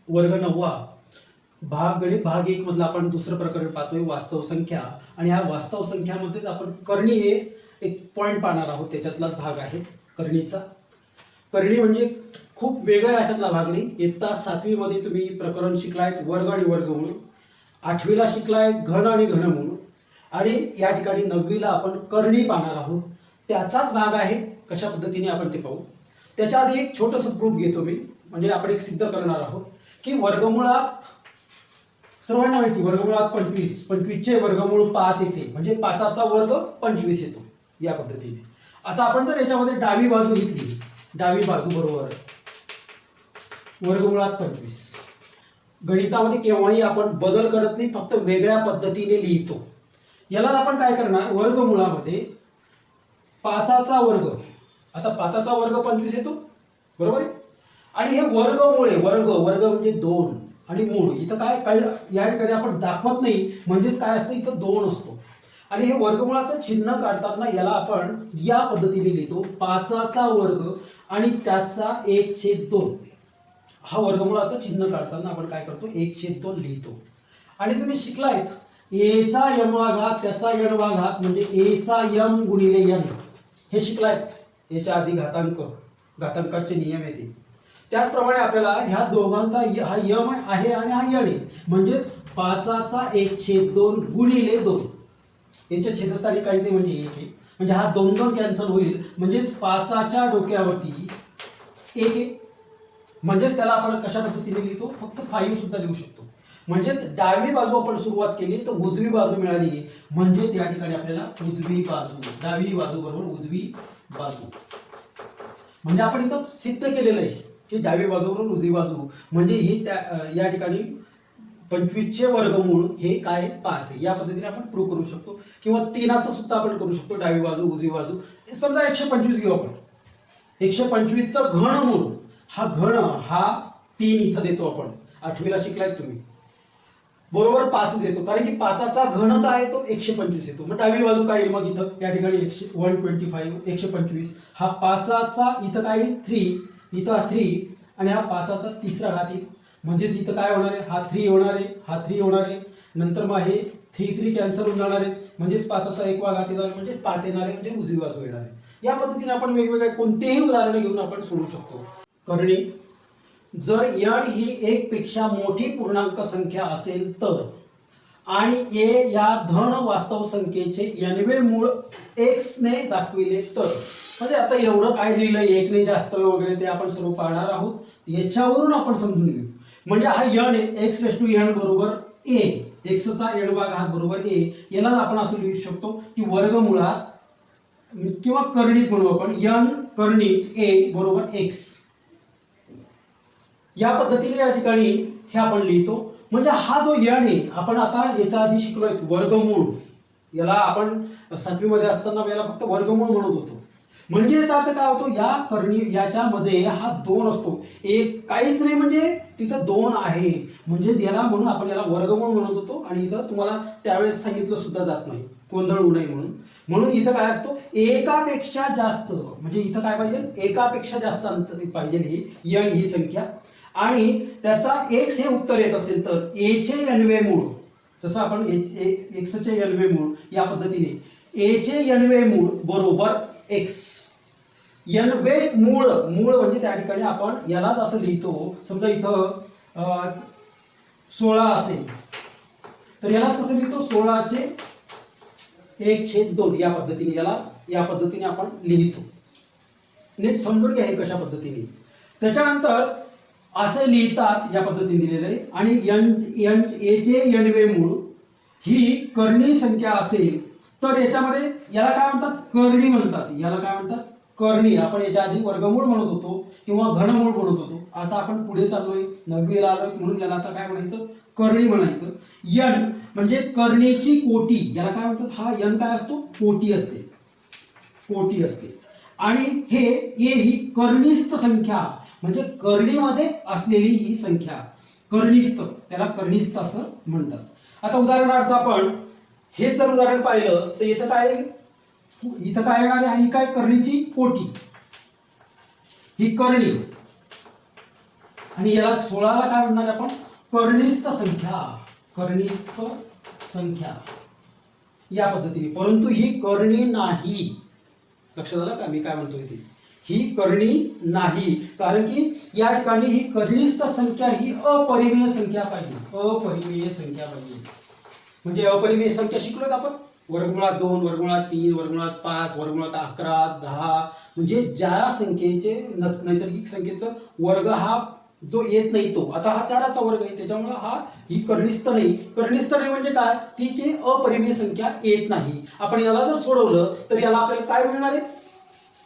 वर्ग 9 भाग गणित भाग 1 मधला आपण दुसरं प्रकरण पाहतोय वास्तव संख्या. आणि ह्या वास्तव संख्यामध्येच आपण करणी हे एक पॉईंट पाहणार आहोत. त्याच्यातलाच भाग आहे करणीचा. करणी म्हणजे खूप वेगळा अशातला भाग नाही. इयत्ता 7वी मध्ये तुम्ही प्रकरण शिकलायत वर्ग आणि वर्गमूळ, 8वी ला शिकलाय घन आणि घनमूळ, आणि या ठिकाणी 9वी ला आपण करणी पाहणार आहोत. त्याचाच भाग आहे. कशा पद्धतीने आपण ते पाहू. त्याच्या आधी एक छोटंसं प्रूफ घेतो मी, म्हणजे आपण एक सिद्ध करणार आहोत की वर्गमुळात सर्वांना माहिती वर्गमुळात 25, 25चे वर्गमूळ 5 येते, म्हणजे 5चा वर्ग 25 येतो या पद्धतीने. आता आपण जर याच्यामध्ये डावी बाजू घेतली, डावी बाजू बरोबर वर्गमुळात 25. गणितामध्ये केव्हाही आपण बदल करत नाही, फक्त वेगळ्या पद्धतीने लिहितो. याला आपण काय करणार, वर्गमुळामध्ये 5चा वर्ग, आता 5चा वर्ग 25 येतो बरोबर आहे. आणि हे वर्गमूळ आहे. वर्ग वर्ग म्हणजे 2 आणि मूळ. इथं काय या ठिकाणी आपण दाखवत नाही, म्हणजेच काय असतं इथं 2 असतो. आणि हे वर्गमुळाचं चिन्ह काढताना याला आपण या पद्धतीने लिहितो, 5चा वर्ग आणि त्याचा 1/2. हा वर्गमुळाचं चिन्ह काढताना आपण काय करतो, 1/2 लिहितो. आणि तुम्ही शिकलायत एचा n वा घात त्याचा n वा घात म्हणजे एचा m गुणिले n, हे शिकलायत. याच्या आधी घातांकाचे नियम येते. त्याचप्रमाणे आपल्याला ह्या दोघांचा हा यम आहे आणि हा n आहे, म्हणजेच 5चा 1/2 गुणिले 2. याच्या छेदस्थानी काहीच नाही म्हणजे 1 आहे, म्हणजे हा 2 कॅन्सल होईल, म्हणजेच 5च्या डोक्यावरती 1 आहे. म्हणजेच त्याला आपण कशा पद्धतीने लिहितो, फक्त 5 सुद्धा लिहू शकतो. म्हणजेच डावी बाजू आपण सुरुवात केली तर उजवी बाजू मिळाली, म्हणजेच या ठिकाणी आपल्याला उजवी बाजू, डावी बाजू बरोबर उजवी बाजू. म्हणजे आपण इथं सिद्ध केलेलं आहे की डावी बाजूवरून उजवी बाजू म्हणजे ही या ठिकाणी 25चे वर्गमूळ हे काय 5 आहे. या पद्धतीने आपण प्रूव्ह करू शकतो. किंवा 3चा सुद्धा आपण करू शकतो, डावी बाजू उजवी बाजू. समजा 125 घेऊ आपण, 125चं घनमूळ, हा घन हा 3 इथं देतो आपण. 8वीला शिकलायत तुम्ही बरोबर 5च येतो, कारण की 5चा घन काय येतो 125 येतो. मग डावी बाजू काय येईल मग इथं या ठिकाणी 125 125. हा 5चा इथं काय येईल 3, इथं हा 3 आणि हा 5चा तिसरा घात येईल, म्हणजेच इथं काय होणार आहे, हा 3 होणार आहे, हा 3 होणार आहे. नंतर मग हे 3 कॅन्सल होऊन जाणार आहे, म्हणजेच 5चा 1 वा घात येणार, म्हणजे 5 येणार आहे, म्हणजे उजवी बाजू येणार आहे. या पद्धतीने आपण वेगवेगळे कोणतेही उदाहरण घेऊन आपण सोडू शकतो. करणी जर n ही 1 पेक्षा मोठी पूर्णांक संख्या असेल तर, आणि a या धन वास्तव संख्येचे nवे मूळ x ने दाखविले तर. म्हणजे आता एवढं काय लिहिलं 1 ने जास्त वगैरे ते आपण सर्व पाहणार आहोत. याच्यावरून आपण समजून घेऊ. म्हणजे हा n आहे x⁴n बरोबर a, xचा n वा घात बरोबर a. याला आपण असं लिहू शकतो की वर्गमुळात किंवा करणीत म्हणू आपण n करणीत a बरोबर x. या पद्धतीने या ठिकाणी हे आपण लिहितो. म्हणजे हा जो n आहे, आपण आता याच्या आधी शिकलोय वर्गमूळ. याला आपण 7वी मध्ये असताना याला फक्त वर्गमूळ म्हणत होतो. म्हणजे याचा अर्थ काय होतो, या करणी याच्यामध्ये हा 2 असतो, एक काहीच नाही म्हणजे तिथं 2 आहे, म्हणजेच याला म्हणून आपण याला वर्गमूळ म्हणत होतो. आणि इथं तुम्हाला त्यावेळेस सांगितलं सुद्धा जात नाही, गोंधळ होऊ नये म्हणून. म्हणून इथं काय असतो, एकापेक्षा जास्त, म्हणजे इथं काय पाहिजे, एकापेक्षा जास्त अंतर पाहिजे ही n ही संख्या. आणि त्याचा x हे उत्तर येत असेल तर a चे nवे मूळ, जसं आपण x चे nवे मूळ या पद्धतीने a चे nवे मूळ बरोबर x. nवे मूळ, मूळ म्हणजे त्या ठिकाणी आपण यालाच असं लिहितो. समजा इथं 16 असेल तर यालाच कसं लिहितो, 16चे 1/2 या पद्धतीने याला या पद्धतीने आपण लिहितो. नीट समजून घ्या हे कशा पद्धतीने. त्याच्यानंतर असे लिहितात या पद्धतीने दिलेले आहे. आणि a चे nवे मूळ ही करणी संख्या असेल तर याच्यामध्ये याला काय म्हणतात, करणी म्हणतात. याला काय म्हणतात, करणी. आपण याच्या आधी वर्गमूळ म्हणत होतो किंवा घनमूळ म्हणत होतो. आता आपण पुढे चाललोय 9वीला आलोय, म्हणून याला आता काय म्हणायचं, करणी म्हणायचं. n म्हणजे करणीची कोटी, याला काय म्हणतात, हा n काय असतो, कोटी असते, कोटी असते. आणि हे a ही करणीस्थ संख्या, म्हणजे करणीमध्ये असलेली ही संख्या करणीस्थ, त्याला करणीस्थ असं म्हणतात. आता उदाहरणार्थ आपण हे जर उदाहरण पाहिलं तर इथं काय येणार आहे, ही काय करणीची कोटी, ही करणी. आणि याला 16ला काय म्हणणार आपण? कर्णिस्थ संख्या. कर्णिस्थ संख्या या पद्धतीने. परंतु ही कर्णी नाही. लक्षात आलं का मी काय म्हणतोय ते? ही कर्णी नाही, कारण की या ठिकाणी ही कर्णिस्थ संख्या ही अपरिमेय संख्या पाहिजे. अपरिमेय संख्या पाहिजे. म्हणजे अपरिमेय संख्या शिकलोत आपण. वर्गमुळात 2, वर्गमुळात 3, वर्गमुळात 5, वर्गमुळात 11, 10, म्हणजे ज्या संख्येचे नैसर्गिक संख्येचा वर्ग हा जो येत नाही तो. आता हा 4चा वर्ग आहे, त्याच्यामुळे ही कर्णिस्थ नाही. कर्णिस्थ नाही म्हणजे काय? तिची अपरिमेय संख्या येत नाही. आपण याला जर सोडवलं तर याला आपल्याला काय मिळणार आहे?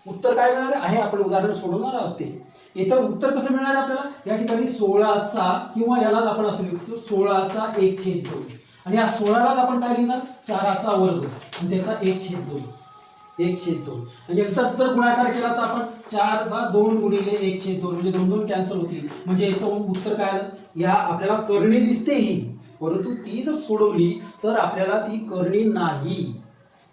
उत्तर काय मिळणार आहे? आपण उदाहरण सोडवणार आहोत ते. इथं उत्तर कसं मिळणार आहे आपल्याला? या ठिकाणी 16चा किंवा यालाच आपण असं लिहितो 16चा 1/2. आणि या 16लाच आपण काय लिहिणार? 4चा वर्ग आणि त्याचा 1/2. 1/2. आणि याचा जर गुणाकार केला तर आपण 4चा 2 गुणिले 1/2 म्हणजे 2 2 कॅन्सल होतील. म्हणजे याचं उत्तर काय आलं? या आपल्याला कर्णी दिसते ही, परंतु ती जर सोडवली तर आपल्याला ती कर्णी नाही,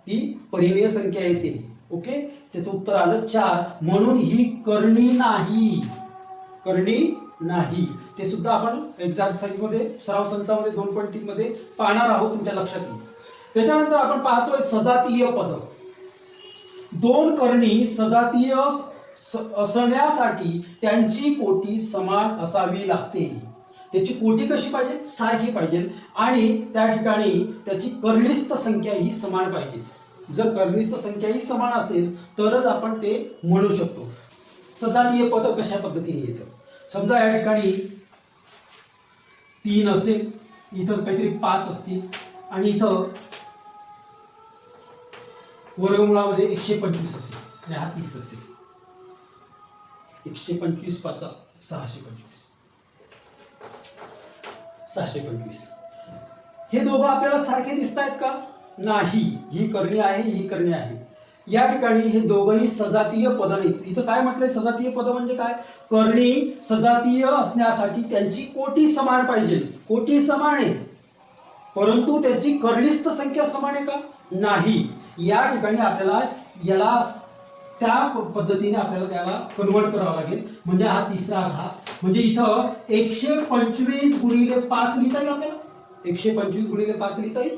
ती परिमेय संख्या येते. ओके, त्याचं उत्तर आलं 4. म्हणून ही कर्णी नाही. कर्णी नाही. ते सुद्धा आपण एक्झरसाइज मध्ये सराव संचामध्ये 2.3 मध्ये पाहणार आहोत, तुमच्या लक्षात येईल. त्याच्यानंतर आपण पाहतोय सजातीय पद. 2 कर्णी सजातीय असण्यासाठी त्यांची कोटी समान असावी लागते. त्याची कोटी कशी पाहिजे? सारखी पाहिजे. आणि त्या ठिकाणी त्याची कर्णिस्थ संख्या ही समान पाहिजे. जर कर्णिस्थ संख्या ही समान असेल तरच आपण ते म्हणू शकतो. सजातीय पद कशा पद्धतीने येतं? समजा या ठिकाणी 3 असेल, इथं काहीतरी 5 असतील आणि इथं वर्गमुळामध्ये 125 असेल आणि हा 30 असेल. 125 5 625. 625. हे दोघं आपल्याला सारखे दिसत आहेत का? नाही. ही कर्णी आहे, ही कर्णी आहे. या ठिकाणी हे दोघंही सजातीय पद नाहीत. इथं काय म्हटलंय? सजातीय पद म्हणजे काय? कर्णी सजातीय असण्यासाठी त्यांची कोटी समान पाहिजे. कोटी समान आहे, परंतु त्याची कर्णिस्थ संख्या समान आहे का? नाही. या ठिकाणी आपल्याला याला त्या पद्धतीने आपल्याला त्याला कन्वर्ट करावं लागेल. म्हणजे हा 3रा घात. म्हणजे इथं 125 गुणिले 5 लिहिता येईल आपल्याला. 125 गुणिले 5 लिहिता येईल.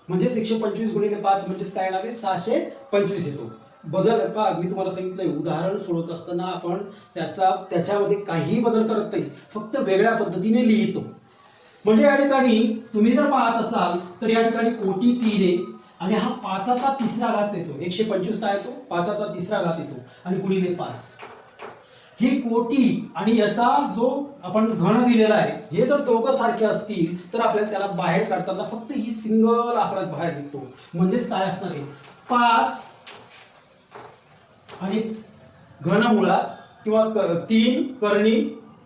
म्हणजेच 125 गुणिले 5 म्हणजेच काय येणार आहे? 625 येतो. बदल का मी तुम्हाला सांगितलंय, उदाहरण सोडवत असताना आपण त्याच्यामध्ये काहीही बदल करत नाही, फक्त वेगळ्या पद्धतीने लिहितो. म्हणजे या ठिकाणी तुम्ही जर पाहत असाल तर या ठिकाणी कोटी 3 आहे आणि हा 5चा 3रा घात येतो. 125 काय येतो? 5चा 3रा घात येतो आणि गुणिले 5. ही कोटी आणि याचा जो आपण घन दिलेला आहे, हे जर दोघं सारखे असतील तर आपल्याला त्याला बाहेर काढताना फक्त ही सिंगल आकड्यात बाहेर निघतो. म्हणजेच काय असणार आहे? 5 आणि घनमुळात किंवा 3 कर्णी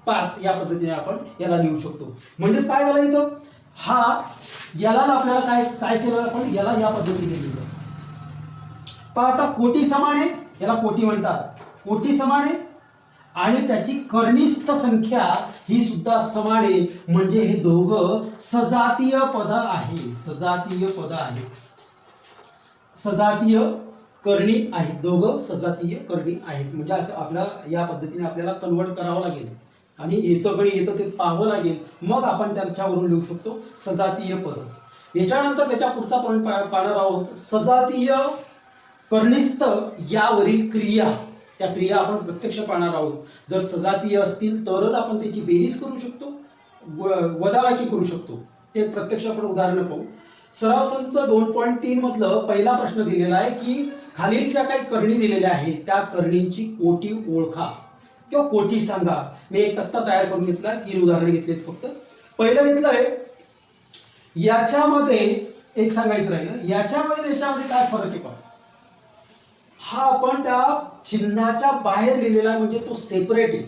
5 या पद्धतीने आपण याला लिहू शकतो. म्हणजेच काय झालं इथं? हा याला आपल्याला काय केलं आपण? याला या पद्धतीने लिहिलं. पण आता कोटी समान आहे, याला कोटी म्हणतात. कोटी समान आहे आणि त्याची कर्णिस्थ संख्या ही सुद्धा समान आहे. म्हणजे हे दोघं सजातीय पद आहे. सजातीय पद आहे. सजातीय कर्णी आहेत. दोघं सजातीय कर्णी आहेत. म्हणजे असं आपल्याला या पद्धतीने आपल्याला कन्वर्ट करावं लागेल आणि येतं ते पाहावं लागेल. मग आपण त्याच्यावरून लिहू शकतो सजातीय पद. याच्यानंतर त्याच्या पुढचा पॉईंट पाहणार आहोत. सजातीय कर्णिस्थ यावरील क्रिया. त्या क्रिया आपण प्रत्यक्ष पाहणार आहोत. जर सजातीय असतील तरच आपण त्याची बेरीज करू शकतो, वजाबाकी करू शकतो. ते प्रत्यक्ष आपण उदाहरण पाहू. सराव संच 2.3 मधलं पहिला प्रश्न दिलेला आहे की खालील ज्या काही कर्णी दिलेल्या आहेत त्या कर्णींची कोटी ओळखा किंवा कोटी सांगा. मी एक तक्ता तयार करून घेतला. 3 उदाहरण घेतलेत फक्त. पहिलं घेतलंय याच्यामध्ये एक सांगायचं राहिलं. याच्यामध्ये काय फरक आहे पहा. हा आपण त्या चिन्हाच्या बाहेर लिहिलेला आहे, म्हणजे तो सेपरेट आहे.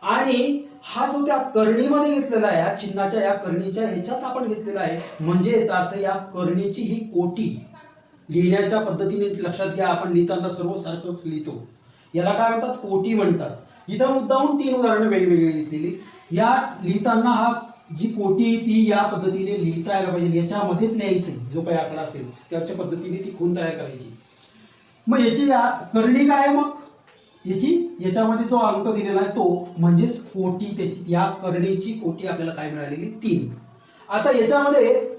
आणि हा जो त्या कर्णीमध्ये घेतलेला आहे, या चिन्हाच्या या कर्णीच्या ह्याच्यात आपण घेतलेला आहे, म्हणजे याचा अर्थ या कर्णीची ही कोटी लिहिण्याच्या पद्धतीने लक्षात घ्या. आपण लिहिताना सर्व सारखंच लिहितो. याला काय म्हणतात? कोटी म्हणतात. इथं मुद्दाहून 3 उदाहरणं वेगवेगळी घेतलेली. या लिहिताना हा जी कोटी ती या पद्धतीने लिहिता यायला पाहिजे. याच्यामध्येच लिहायचं जो काही आकडा असेल त्याच्या पद्धतीने ती खूण तयार करायची. मग याची कर्णी काय आहे? मग याच्यामध्ये जो अंक दिलेला आहे तो म्हणजेच कोटी, त्याची या करणीची कोटी आपल्याला काय मिळालेली 3. आता याच्यामध्ये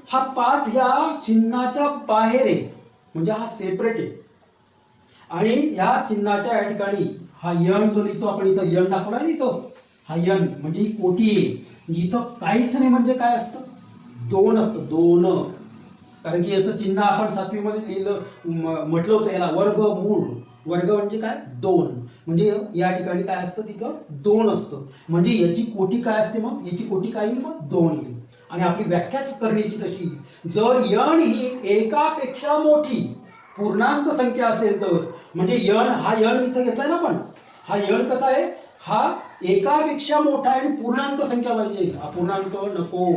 हा 5 या चिन्हाच्या बाहेर आहे, म्हणजे हा सेपरेट आहे. आणि ह्या चिन्हाच्या या ठिकाणी हा यन जो लिहितो आपण, इथं यन दाखवला आहे, इथं हा यन म्हणजे ही कोटी आहे. इथं काहीच नाही म्हणजे काय असतं, 2 असतं, 2. कारण की याचं चिन्ह आपण 7वी मध्ये लिहिलं, म्हटलं होतं याला वर्गमूळ. वर्ग म्हणजे काय, 2. म्हणजे या ठिकाणी काय असतं, तिथं 2 असतं. म्हणजे याची कोटी काय असते, मग याची कोटी काय येईल, मग 2 येईल. आणि आपली व्याख्याच करण्याची तशी, जर यन ही एकापेक्षा मोठी पूर्णांक संख्या असेल तर, म्हणजे यन हा यन इथं घेतलाय ना आपण, हा यन कसा आहे, हा एकापेक्षा मोठा आहे आणि पूर्णांक संख्या पाहिजे, अपूर्णांक नको.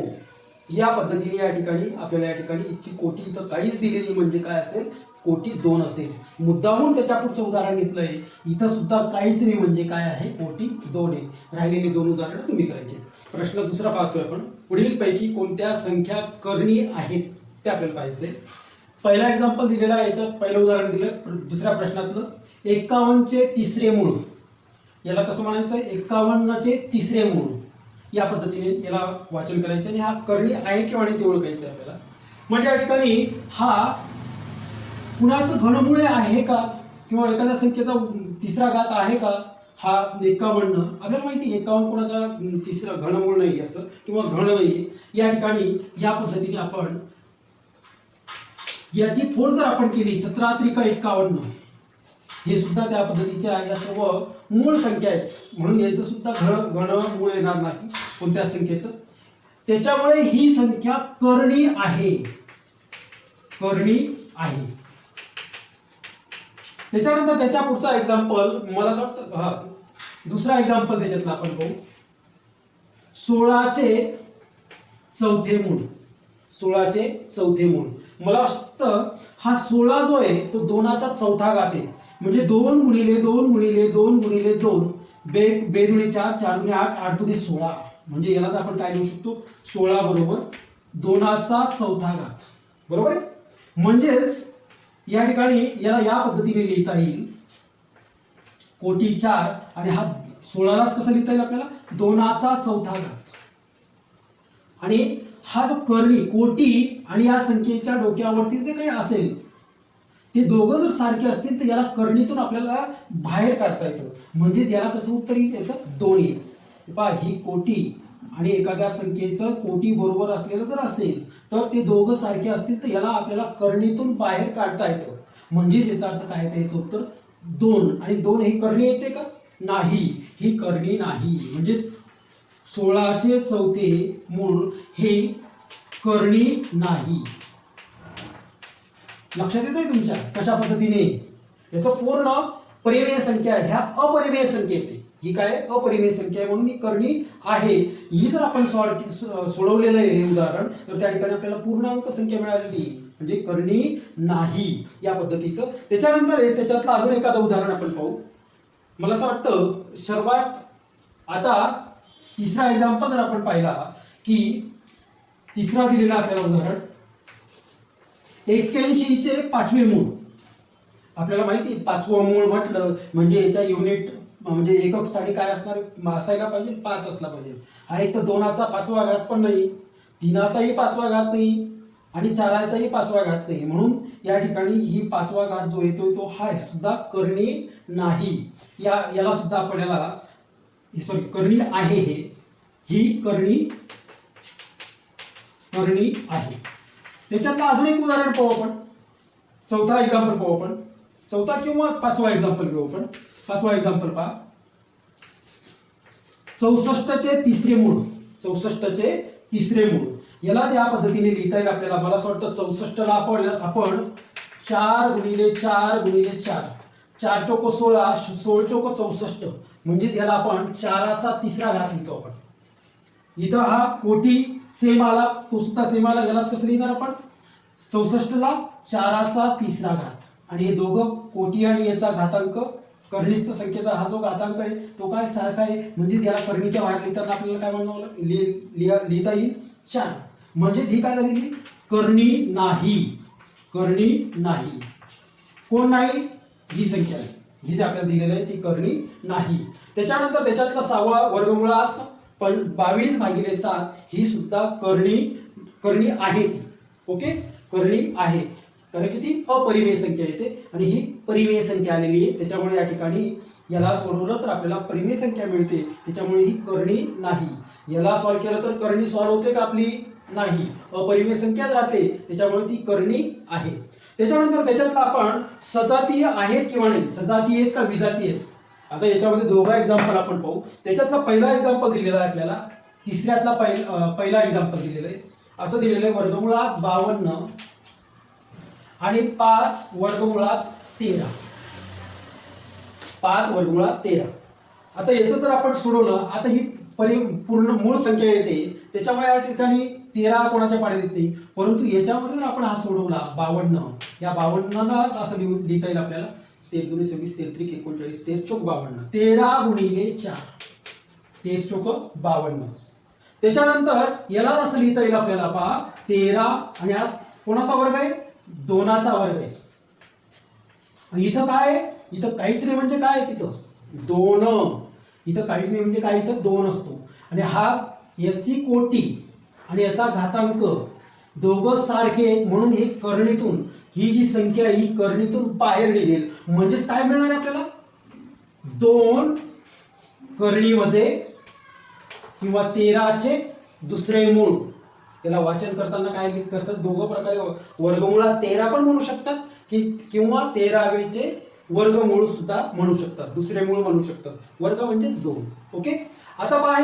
या पद्धतीने या ठिकाणी आपल्याला या ठिकाणी इथची कोटी इथं काहीच दिलेली म्हणजे काय असेल, कोटी 2 असेल. मुद्दामून त्याच्या पुढचं उदाहरण घेतलंय, इथं सुद्धा काहीच नाही म्हणजे काय आहे, कोटी 2 आहे. राहिलेली 2 उदाहरणं तुम्ही करायचे. प्रश्न दुसरा पाहतोय आपण, पुढीलपैकी कोणत्या संख्या करणी आहेत ते आपल्याला पाहायचंय. पहिला एक्झाम्पल दिलेला आहे, याचं पहिलं उदाहरण दिलं दुसऱ्या प्रश्नातलं, 51चे तिसरे मूळ. याला कसं म्हणायचं, 51चे तिसरे मूळ. या पद्धतीने याला वाचन करायचं आणि हा करणी आहे किंवा नाही ते ओळखायचं आपल्याला. म्हणजे या ठिकाणी हा कुणाचं घनमूळ आहे का, किंवा एखाद्या संख्येचा तिसरा घात आहे का. हा 51 आपल्याला माहिती, 51 कोणाचा तिसरा घनमूळ नाही असं, किंवा घन नाही. या ठिकाणी या पद्धतीने आपण याची फोड जर आपण केली, 17 त्रिक 51, हे सुद्धा त्या पद्धतीच्या या सर्व मूळ संख्या आहेत. म्हणून याचं सुद्धा घनमूळ येणार नाही कोणत्या संख्येचं. त्याच्यामुळे ही संख्या करणी आहे, करणी आहे. त्याच्यानंतर त्याच्या पुढचा एक्झाम्पल मला असं वाटतं, दुसरा एक्झाम्पल त्याच्यातला आपण पाहू. 16चे चौथे मूळ. 16चे चौथे मूळ मला वाटतं हा 16 जो आहे तो 2चा चौथा घात आहे. म्हणजे 2 गुणिले 2 गुणिले 2 गुणिले 2 बेदुणे 4, 4 दुणे 8, 8 दुणे 16. म्हणजे यालाच आपण काय लिहू शकतो, 16 बरोबर 2चा चौथा घात. बरोबर आहे. म्हणजेच या ठिकाणी याला या पद्धतीने लिहिता येईल, कोटी 4 आणि हा 16लाच कसं लिहिता येईल आपल्याला, 2चा चौथा घात. आणि हा जो करणी, कोटी आणि या संख्येच्या डोक्यावरती जे काही असेल ते दोघं जर सारखे असतील तर याला करणीतून आपल्याला बाहेर काढता येतं. म्हणजेच याला कसं उत्तर येईल, त्याचं 2 येईल. पहा, ही कोटी आणि एखाद्या संख्येचं कोटी बरोबर असलेलं जर असेल तर ते दोघं सारखे असतील तर याला आपल्याला करणीतून बाहेर काढता येतं. म्हणजेच याचा अर्थ काय आहे, याचं उत्तर 2. आणि 2 ही करणी येते का, नाही, ही करणी नाही. म्हणजेच 16चे चौथे मूळ हे करणी नाही. लक्षात येतंय तुमच्या कशा पद्धतीने, याचं पूर्ण परिमेय संख्या आहे, ह्या अपरिमेय संख्या येते. ही काय अपरिमेय संख्या आहे म्हणून ही करणी आहे. ही जर आपण सोडवलेलं आहे हे उदाहरण, तर त्या ठिकाणी आपल्याला पूर्णांक संख्या मिळालेली, म्हणजे करणी नाही या पद्धतीचं. त्याच्यानंतर त्याच्यातलं अजून एखादं उदाहरण आपण पाहू. मला असं वाटतं सर्वात आता तिसरा एक्झाम्पल जर आपण पाहिला, की तिसरा दिलेला आपल्याला उदाहरण, 81चे पाचवे मूळ. आपल्याला माहिती, पाचवं मूळ म्हटलं म्हणजे याच्या युनिट म्हणजे एकक स्थानी काय असणार, असायला पाहिजे 5 असला पाहिजे. हा एक तर 2चा 5वा घात पण नाही, 3चाही 5वा घात नाही आणि 4चाही 5वा घात नाही. म्हणून या ठिकाणी ही 5वा घात जो येतोय तो हा सुद्धा करणी नाही. याला सुद्धा आपल्याला करणी आहे, ही करणी आहे. त्याच्यातलं अजून एक उदाहरण पाहू आपण, चौथा एक्झाम्पल पाहू आपण, चौथा किंवा 5वा एक्झाम्पल घेऊ आपण. 5वा एक्झाम्पल पहा, 64चे तिसरे मूळ. 64चे तिसरे मूळ याला या पद्धतीने लिहिता येईल आपल्याला. मला असं वाटतं 64ला आपण 4 गुणिले 4 गुणिले 4, 4 चौक 16, 16 चौक 64. म्हणजेच याला आपण 4चा तिसरा घात लिहितो आपण. इथं हा कोटी सेम आला, तो सुद्धा सेम आला. यालाच कसं लिहिणार आपण, 64ला 4चा तिसरा घात. आणि हे दोघं कोटी आणि याचा घातांक, करणीस्थ संख्येचा हा जो घातांक आहे तो काय सारखा आहे. म्हणजेच याला करणीच्या बाहेर लिहिताना आपल्याला काय म्हणावं लिहिता येईल 4. म्हणजेच ही काय झालेली, करणी नाही. करणी नाही. कोण नाही, ही संख्या आहे. ही जी आपल्याला दिलेली आहे ती करणी नाही. त्याच्यानंतर त्याच्यातला 6वा वर्गमुळात 22/7 ही सुद्धा करणी आहे ती. ओके, करणी आहे, कारण की ती अपरिमेय संख्या येते आणि ही परिमेय संख्या आलेली आहे. त्याच्यामुळे या ठिकाणी याला सोडवलं तर आपल्याला परिमेय संख्या मिळते, त्याच्यामुळे ही करणी नाही. याला सॉल्व्ह केलं तर करणी सॉल्व्ह होते का आपली? नाही, अपरिमेय संख्याच राहते, त्याच्यामुळे ती करणी आहे. त्याच्यानंतर त्याच्यातला आपण सजातीय आहेत किंवा नाही, सजातीय आहेत का विजातीय आहेत. आता याच्यामध्ये दोघा एक्झाम्पल आपण पाहू. त्याच्यातला पहिला एक्झाम्पल दिलेला आहे आपल्याला, तिसऱ्यातला पहिला एक्झाम्पल दिलेला आहे. असं दिलेलं आहे वर्गमुळात 52 आणि 5 वर्गमुळात 13. 5 वर्गमुळात 13. आता याचं जर आपण सोडवलं, आता ही पूर्ण मूळ संख्या येते, त्याच्यामुळे या ठिकाणी 13 कोणाच्या पाड्यात येत नाही. परंतु याच्यामध्ये जर आपण हा सोडवला 52, या 52ला असं लिहिता येईल आपल्याला 13 × 26 13 × 39 13 × 52. 13 × 4 13 × 52. त्याच्यानंतर याला असं लिहिता येईल आपल्याला, पहा 13 आणि हा कोणाचा वर्ग आहे? 2चा वर्ग आहे. इथं काय आहे? इथं काहीच नाही म्हणजे काय आहे? तिथं 2. इथं काहीच नाही म्हणजे काय? इथं 2 असतो. आणि हा याची कोटी आणि याचा घातांक दोघं सारखे आहेत, म्हणून हे करणीतून ही जी संख्या ही करणीतून बाहेर निघेल. म्हणजेच काय मिळणार आहे आपल्याला? 2 करणीमध्ये किंवा 13चे दुसरे मूळ. याला वाचन करताना काय कसं दोघं प्रकारे वर्गमुळात 13 पण म्हणू शकतात किंवा 13वेचे वर्गमूळ सुद्धा म्हणू शकतात, दुसरे मूळ म्हणू शकतात. वर्ग म्हणजे 2. ओके, आता पहा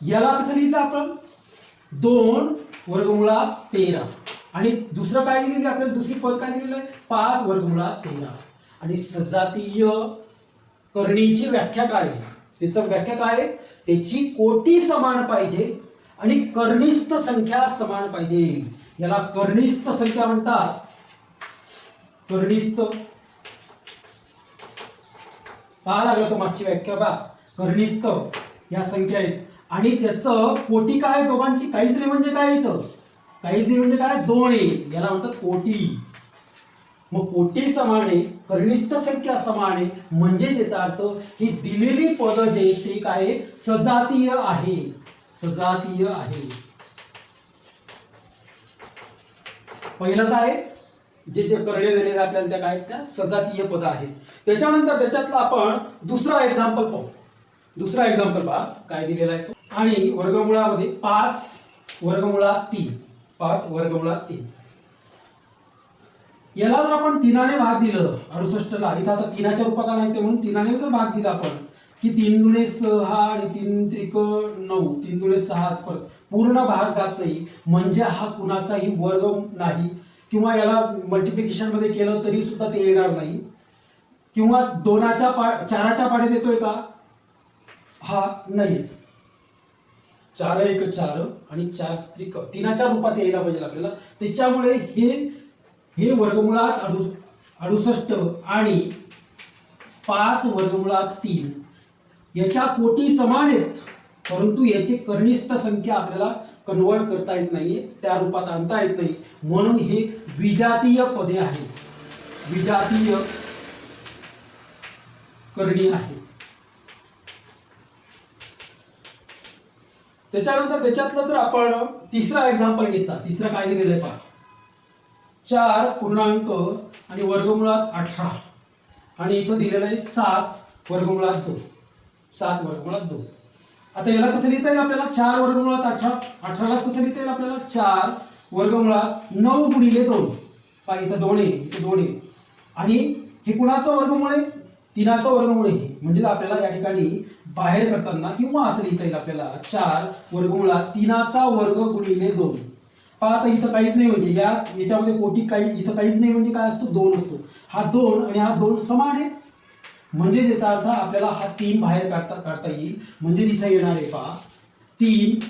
याला कसं लिहिलं आपण? 2 वर्गमुळात 13 आणि दुसरं काय दिलेलं आहे आपल्याला? दुसरी पद काय दिलेलं आहे? 5 वर्गमुळात 13. आणि सजातीय करणीची व्याख्या काय आहे? त्याचं व्याख्या काय आहे? त्याची कोटी समान पाहिजे आणि कर्णिस्थ संख्या समान पाहिजे. याला कर्णिस्थ संख्या म्हणतात. कर्णिस्थ पाहा लागलं तर मागची व्याख्या बा, कर्णिस्थ या संख्या आहेत आणि त्याचं कोटी काय? दोघांची काहीच नाही म्हणजे काय? इथं काहीच नाही म्हणजे काय? 2 आहे, याला म्हणतात कोटी. मग कोटी समान आहे, कर्णिस्थ संख्या समान आहे, म्हणजे याचा अर्थ ही दिलेली पद जे ते काय? सजातीय आहे. सजातीय आहे. पहिलं काय? जे ते करणे दिलेले आपल्याला त्या काय? त्या सजातीय पद आहेत. त्याच्यानंतर त्याच्यातला आपण दुसरा एक्झाम्पल पाहू. दुसरा एक्झाम्पल पहा काय दिलेला आहे. आणि वर्गमुळामध्ये 5 वर्गमुळात 3. 5 वर्गमुळात 3. याला जर आपण 3ने भाग दिलं 68ला, इथं आता 3च्या रूपात आणायचं म्हणून 3ने जर भाग दिला आपण की 3 × 6 आणि 3 त्रिक 9, 3 × 6 पूर्ण भाग जात नाही, म्हणजे हा कुणाचाही वर्ग नाही. किंवा याला मल्टिप्लिकेशन मध्ये केलं तरी सुद्धा ते येणार नाही. किंवा 4च्या पाड्यात येतोय का? हा नाही. 4 × 1 = 4 आणि 4 त्रिक 3च्या रूपात यायला पाहिजे आपल्याला. त्याच्यामुळे हे वर्गमुळात 68 आणि 5 वर्गमुळात 3 याच्या कोटी समान आहेत, परंतु याची कर्णिस्थ संख्या आपल्याला कन्वर्ट करता येत नाही, त्या रूपात आणता येत नाही, म्हणून हे विजातीय पदे आहेत. विजातीय करणी आहे. त्याच्यानंतर त्याच्यातलं जर आपण तिसरा एक्झाम्पल घेतला, तिसरा काय दिलेलं आहे पहा, 4 पूर्णांक आणि वर्गमुळात 18 आणि इथं दिलेलं आहे 7 वर्गमुळात 2. 7 वर्गमुळात 2. आता याला कसं लिहिता येईल आपल्याला? 4 वर्गमुळात 18. 18लाच कसं लिहिता येईल आपल्याला? 4 वर्गमुळात 9 × 2. पहा इथं 2 आहे, इथं 2 आहे आणि हे कुणाचं वर्गमूळ आहे? 3चं वर्गमूळ आहे. म्हणजे आपल्याला या ठिकाणी बाहेर करताना किंवा असं लिहिता येईल आपल्याला 4 वर्गमुळात 3चा वर्ग × 2. पहा आता इथं काहीच नाही म्हणजे याच्यामध्ये कोटी काही इथं काहीच नाही म्हणजे काय असतो? 2 असतो. हा 2 आणि हा 2 समान आहे, म्हणजे याचा अर्थ आपल्याला हा 3 बाहेर काढता येईल. म्हणजे इथं येणार आहे पहा 3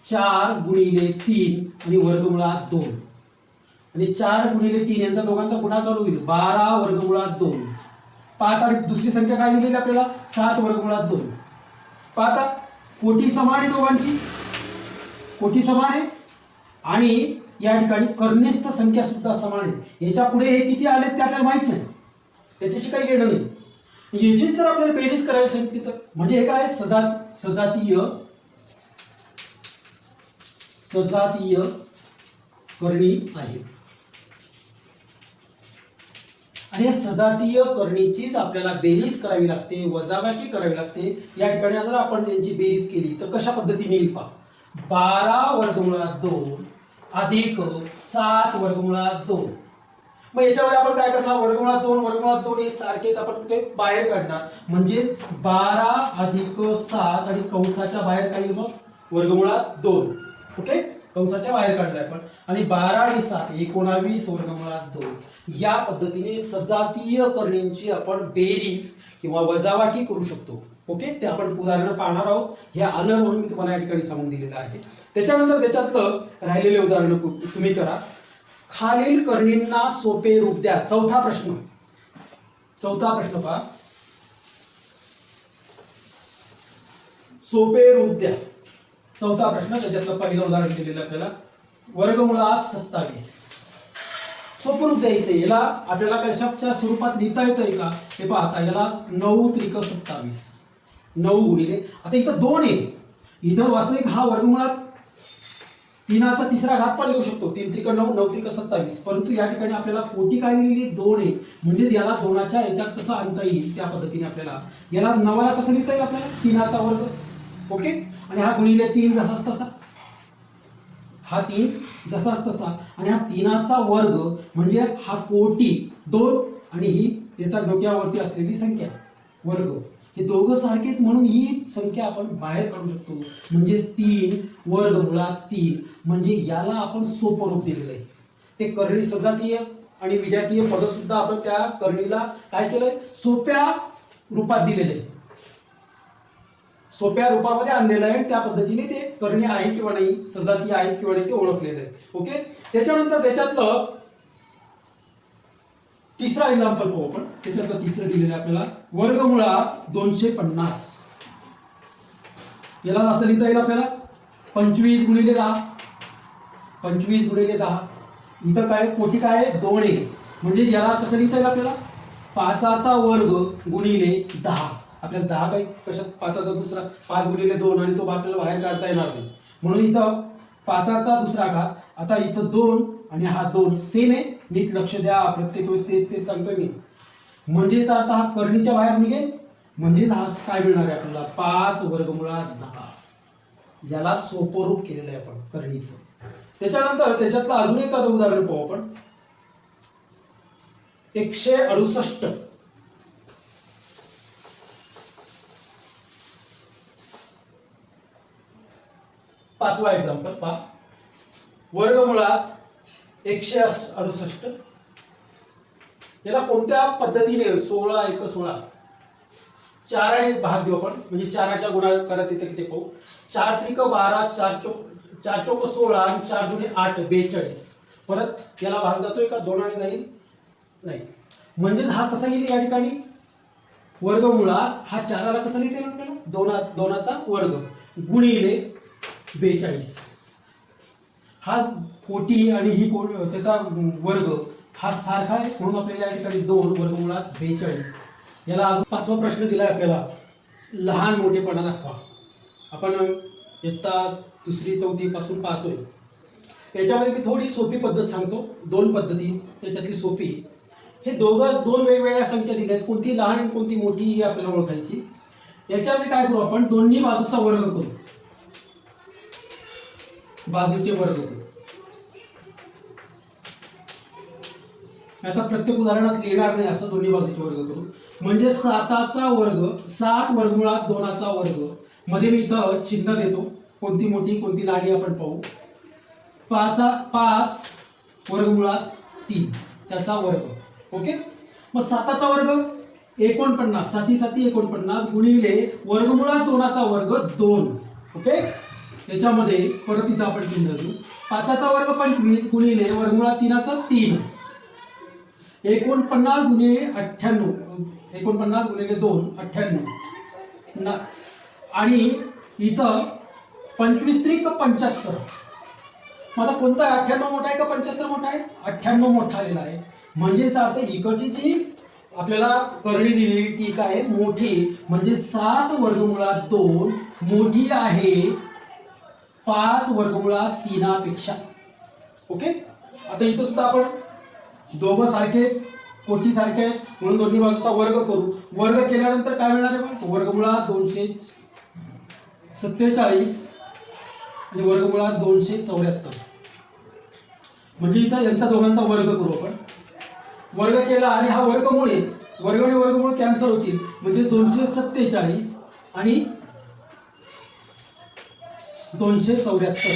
4 × 3 आणि वर्गमुळात 2 आणि 4 × 3 यांचा दोघांचा गुणाकार होईल 12 वर्गमुळात 2. पाहता दुसरी संख्या काय दिलेली आपल्याला? 7 वर्गमुळात 2. पाहता कोटी समान आहे, दोघांची कोटी समान आहे आणि या ठिकाणी कर्णिस्थ संख्या सुद्धा समान आहे. याच्या पुढे हे किती आले ते आपल्याला माहित नाही. त्याच्याशी काही घेणं नाही. याचीच जर आपल्याला बेरीज करायला सांगितली तर म्हणजे हे काय सजातीय करणी आहे. आणि या सजातीय करणीचीच आपल्याला बेरीज करावी लागते, वजाबाकी करावी लागते. या ठिकाणी जर आपण त्यांची बेरीज केली तर कशा पद्धतीने येईल पहा. 12 वर्गमुळात 2 अधिक 7 वर्गमुळात 2. मग याच्यामध्ये आपण काय करणार, वर्गमुळात 2 हे सारखेच आपण ते बाहेर काढणार. म्हणजेच 12 अधिक 7 आणि कंसाच्या बाहेर काही मग वर्गमुळात 2. ओके, कंसाच्या बाहेर काढलाय आपण. आणि 12 आणि 7 19 वर्गमुळात 2. या पद्धतीने सजातीय करणींची आपण बेरीज किंवा वजाबाकी करू शकतो. ओके, ते आपण उदाहरण पाहणार आहोत. हे आलं म्हणून मी तुम्हाला या ठिकाणी सांगून दिलेलं आहे. त्याच्यानंतर त्याच्यातलं राहिलेले उदाहरण तुम्ही करा. खालील करणींना सोपे रूप द्या. चौथा प्रश्न पहा. सोपे रूप द्या. चौथा प्रश्न, त्याच्यातलं पहिलं उदाहरण दिलेलं आपल्याला. वर्गमुळात 27. सोपं रूप द्यायचं. याला आपल्याला कशाच्या स्वरूपात लिहिता येतंय का हे पाहता. याला 9 त्रिक 27. 9 गुणिले, आता इथं 2 आहे. इथं वास्तविक हा वर्गमुळात 3चा तिसरा घात पण लिहू शकतो. 3 त्रिक 9, 9 त्रिक 27. परंतु या ठिकाणी आपल्याला कोटी काय लिहिली, 2 आहे. म्हणजेच याला 2च्या याच्यात कसं आणता येईल त्या पद्धतीने आपल्याला याला 9ला कसं लिहिता येईल आपल्याला, 3चा वर्ग. ओके, आणि हा गुणिले 3 जसाच तसा, हा 3 जसाच तसा. आणि हा 3चा वर्ग म्हणजे हा कोटी 2 आणि ही याचा डोक्यावरती असलेली संख्या वर्ग, हे दोघं सारखेच म्हणून ही संख्या आपण बाहेर काढू शकतो. म्हणजेच 3 वर्गमुळात 3. म्हणजे याला आपण सोपं रूप दिलेलं आहे. ते करणी सजातीय आणि विजातीय पद सुद्धा आपण त्या करणीला काय केलंय, सोप्या रूपात दिलेलं आहे, सोप्या रूपामध्ये आणलेलं आहे. त्या पद्धतीने ते करणी आहे किंवा नाही, सजातीय आहेत किंवा नाही ते ओळखलेलं आहे. ओके, त्याच्यानंतर त्याच्यातलं तिसरा एक्झाम्पल पाहू आपण. त्याच्यातलं तिसरं दिलेलं आहे आपल्याला. वर्गमुळात 250. याला असं लिहिता येईल आपल्याला 25 गुणिले 10. 25 गुणिले 10. इथं काय कोटी काय 2 आहे. म्हणजे याला कसं लिहिता येईल आपल्याला, 5चा वर्ग गुणिले 10. आपल्याला 10 काही कशात 5चा दुसरा 5 गुणिले 2 आणि तो आपल्याला बाहेर काढता येणार नाही. म्हणून इथं 5चा दुसरा घात. आता इथं 2 आणि हा 2 सेम आहे. नीट लक्ष द्या, प्रत्येक वेळेस तेच सांगतोय मी. म्हणजेच आता हा करणीच्या बाहेर निघेल. म्हणजेच हा काय मिळणार आहे आपल्याला, 5 वर्गमुळात 10. याला सोपं रूप केलेलं आहे आपण करणीचं. त्याच्यानंतर त्याच्यातलं अजून एक उदाहरण पाहू आपण. 168. पाचवा एक्झाम्पल पहा. वर्गमुळात 168. याला कोणत्या पद्धतीने 16 1 16 4 आणि भाग देऊ आपण. म्हणजे 4च्या गुणाकारात येते किती पाहू. 4 त्रिक 12, 4 चौक 16 आणि 4 दुणे 8 42. परत याला भाग जातोय का, 2 आणि जाईल नाही. म्हणजेच हा कसा येईल या ठिकाणी, वर्गमुळात हा 4ला कसा लिहिता येईल आपल्याला, 2चा वर्ग गुणिले 42. हा कोटी आणि ही त्याचा वर्ग हा सारखा आहे. म्हणून आपल्याला या ठिकाणी 2 वर्गमुळात 42. याला अजून पाचवा प्रश्न दिलाय आपल्याला, लहान मोठेपणा दाखवा. आपण इयत्ता 2री 4थी पासून पाहतोय. याच्यामध्ये मी थोडी सोपी पद्धत सांगतो. 2 पद्धती त्याच्यातली सोपी. हे दोन वेगवेगळ्या संख्या दिल्या आहेत. कोणती लहान आणि कोणती मोठी ही आपल्याला ओळखायची. याच्यामध्ये काय करू आपण, दोन्ही बाजूचा वर्ग करू. बाजूचे वर्ग करू. आता प्रत्येक उदाहरणात लिहिणार नाही असं, दोन्ही बाजूचे वर्ग करू. म्हणजे 7चा वर्ग 7 वर्गमुळात 2चा वर्ग. मध्ये मी इथं चिन्ह देतो, कोणती मोठी कोणती लहान आपण पाहू. 5 वर्गमुळात 3 त्याचा वर्ग. ओके, मग 7चा वर्ग 49, 7 7 49 गुणिले वर्गमुळात 2चा वर्ग 2. ओके, त्याच्यामध्ये परत इथं आपण चिन्ह देऊ. 5चा वर्ग 25 गुणिले वर्गमुळात 3चा 3. 49 गुणिले 98, 49 गुणिले 2 98. आणि इथं 25 त्रिक 75. मग आता कोणता 98 मोठा आहे का 75 मोठा आहे, 98 मोठा आलेला आहे. म्हणजेच अर्थ इकडची जी आपल्याला करणी दिलेली ती काय मोठी, म्हणजे 7 वर्गमुळात 2 मोठी आहे 5 वर्गमुळात 3 पेक्षा. ओके. आता इथं सुद्धा आपण दोघं सारखे कोटी सारखे आहेत म्हणून दोन्ही बाजूचा वर्ग करू. वर्ग केल्यानंतर काय मिळणार आहे मग वर्गमुळात 247 आणि वर्गमुळात 274. म्हणजे इथं यांचा दोघांचा वर्ग करू आपण. वर्ग केला आणि हा वर्गमूळ आहे, वर्ग आणि वर्गमूळ कॅन्सल होतील म्हणजे 247 आणि 274.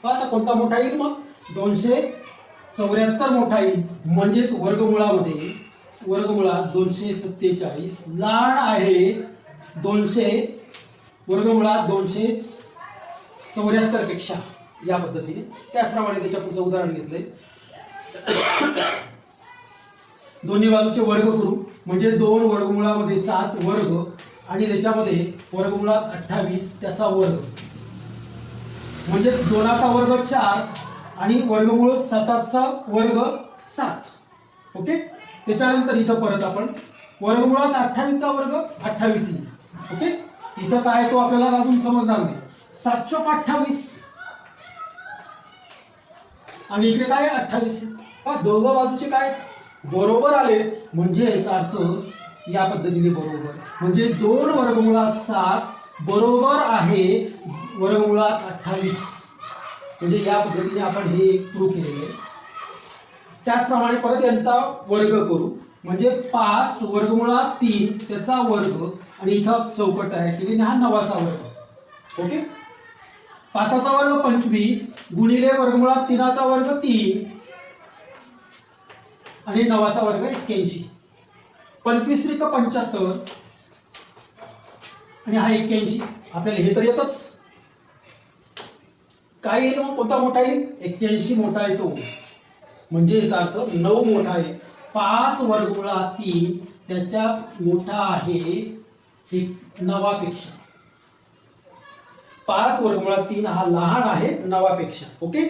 आता कोणता मोठा येईल मग 274 मोठा येईल. म्हणजेच वर्गमुळात 247 लहान आहे वर्गमुळात 274 पेक्षा. या पद्धतीने त्याचप्रमाणे त्याच्या पुढचं उदाहरण घेतलंय. दोन्ही बाजूचे वर्ग करू म्हणजे 2 वर्गमुळामध्ये 7 वर्ग आणि त्याच्यामध्ये वर्गमुळात 28 त्याचा वर्ग म्हणजे 2चा वर्ग 4 आणि वर्गमूळ 7चा वर्ग 7. ओके. त्याच्यानंतर इथं परत आपण वर्गमुळात 28चा वर्ग 28 येईल. ओके. इथं काय तो आपल्याला अजून समजणार नाही. 7 चोक 28 आणि इकडे काय 28. दोघं बाजूचे काय बरोबर आले म्हणजे याचा अर्थ या पद्धतीने बरोबर म्हणजे 2 वर्गमुळात 7 बरोबर आहे वर्गमुळात 28. म्हणजे या पद्धतीने आपण हे प्रूव्ह केलेले आहे. त्याचप्रमाणे परत यांचा वर्ग करू म्हणजे 5 वर्गमुळात 3 त्याचा वर्ग आणि इथं चौकट तयार केली आणि हा 9चा वर्ग. ओके. 5चा वर्ग 25 गुणिले वर्गमुळात 3चा वर्ग 3 आणि 9चा वर्ग 81. 25 त्रिक 75 आणि हा 81. आपल्याला हे तर येतच. काय येईल मग कोणता मोठा येईल 81 मोठा येतो म्हणजे याचा अर्थ 9 मोठा आहे. 5 वर्गमुळात 3 त्याच्या मोठा आहे 9पेक्षा. 5 वर्गमुळात 3 हा लहान आहे 9पेक्षा. ओके.